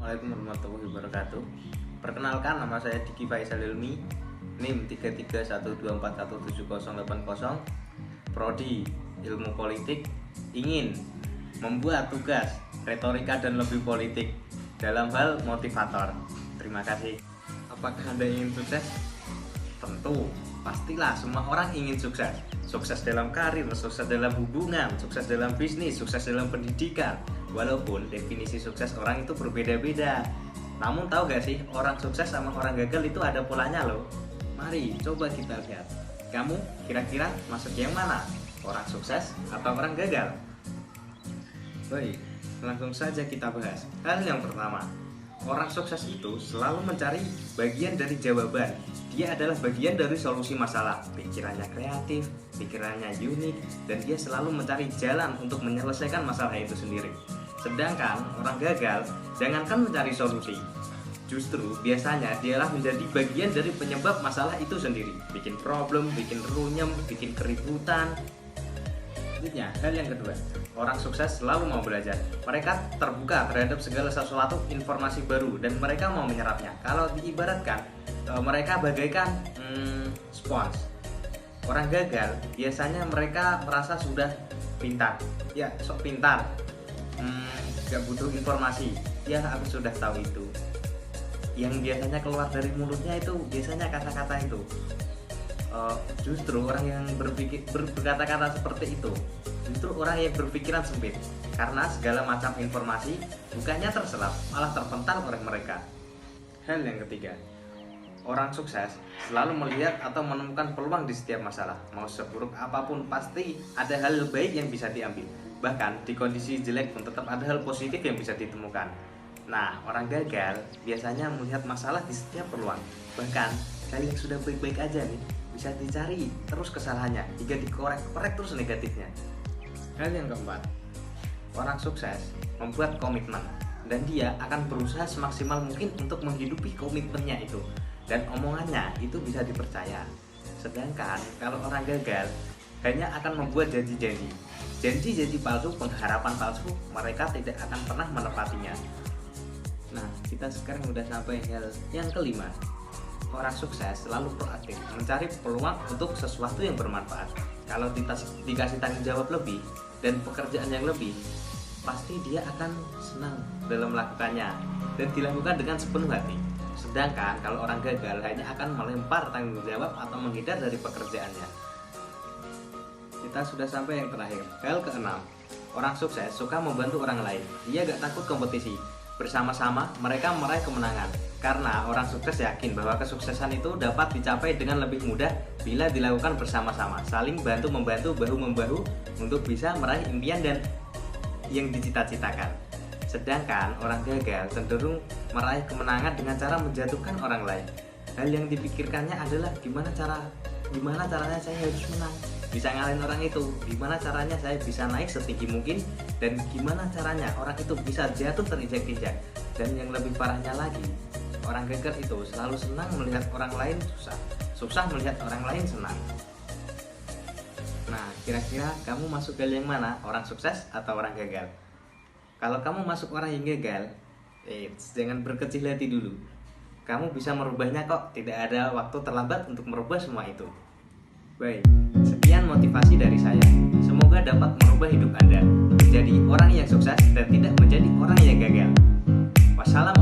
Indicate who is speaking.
Speaker 1: Assalamualaikum warahmatullahi wabarakatuh. Perkenalkan, nama saya Diki Faisal Ilmi, NIM 3312417080, Prodi Ilmu Politik, ingin membuat tugas retorika dan lebih politik dalam hal motivator. Terima kasih. Apakah Anda ingin sukses? Tentu, pastilah semua orang ingin sukses. Sukses dalam karir, sukses dalam hubungan, sukses dalam bisnis, sukses dalam pendidikan. Walaupun definisi sukses orang itu berbeda-beda. Namun tahu gak sih, orang sukses sama orang gagal itu ada polanya loh. Mari coba kita lihat. Kamu kira-kira masuk yang mana? Orang sukses atau orang gagal? Baik, langsung saja kita bahas. Hal yang pertama, orang sukses itu selalu mencari bagian dari jawaban. Dia adalah bagian dari solusi masalah. Pikirannya kreatif, pikirannya unik, dan dia selalu mencari jalan untuk menyelesaikan masalah itu sendiri. Sedangkan orang gagal, jangankan mencari solusi, justru biasanya dialah menjadi bagian dari penyebab masalah itu sendiri. Bikin problem, bikin runyem, bikin keributan. Selanjutnya, hal yang kedua, orang sukses selalu mau belajar. Mereka terbuka terhadap segala sesuatu informasi baru dan mereka mau menyerapnya. Kalau diibaratkan, mereka bagaikan spons. Orang gagal biasanya mereka merasa sudah pintar. Ya, sok pintar. Gak butuh informasi. Ya, aku sudah tahu itu. Yang biasanya keluar dari mulutnya itu biasanya kata-kata itu. Justru orang yang berkata-kata seperti itu, justru orang yang berpikiran sempit, karena segala macam informasi bukannya terserap, malah terpental oleh mereka. Hal yang ketiga, orang sukses selalu melihat atau menemukan peluang di setiap masalah. Mau seburuk apapun pasti ada hal baik yang bisa diambil. Bahkan di kondisi jelek pun tetap ada hal positif yang bisa ditemukan. Nah, orang gagal biasanya melihat masalah di setiap peluang. Bahkan hal yang sudah baik-baik aja nih, bisa dicari terus kesalahannya hingga dikorek terus negatifnya. Hal yang keempat, orang sukses membuat komitmen dan dia akan berusaha semaksimal mungkin untuk menghidupi komitmennya itu, dan omongannya itu bisa dipercaya. Sedangkan kalau orang gagal hanya akan membuat janji palsu, pengharapan palsu, mereka tidak akan pernah menepatinya. Nah, kita sekarang udah sampai hal yang kelima. Orang sukses selalu proaktif, mencari peluang untuk sesuatu yang bermanfaat. Kalau dikasih tanggung jawab lebih dan pekerjaan yang lebih, pasti dia akan senang dalam melakukannya dan dilakukan dengan sepenuh hati. Sedangkan kalau orang gagal hanya akan melempar tanggung jawab atau menghindar dari pekerjaannya. Kita sudah sampai yang terakhir. Hal keenam, orang sukses suka membantu orang lain. Dia gak takut kompetisi. Bersama-sama mereka meraih kemenangan. Karena orang sukses yakin bahwa kesuksesan itu dapat dicapai dengan lebih mudah bila dilakukan bersama-sama, saling bantu-membantu, bahu-membahu untuk bisa meraih impian dan yang dicita-citakan. Sedangkan orang gagal cenderung meraih kemenangan dengan cara menjatuhkan orang lain. Hal yang dipikirkannya adalah gimana caranya saya harus menang, bisa ngalahin orang itu, gimana caranya saya bisa naik setinggi mungkin, dan gimana caranya orang itu bisa jatuh terinjak-injak. Dan yang lebih parahnya lagi, orang gagal itu selalu senang melihat orang lain susah melihat orang lain senang. Nah, kira-kira kamu masuk ke yang mana, orang sukses atau orang gagal? Kalau kamu masuk orang yang gagal, jangan berkecil hati dulu. Kamu bisa merubahnya kok, tidak ada waktu terlambat untuk merubah semua itu. Baik, sekian motivasi dari saya. Semoga dapat merubah hidup Anda menjadi orang yang sukses dan tidak menjadi orang yang gagal. Wassalamualaikum.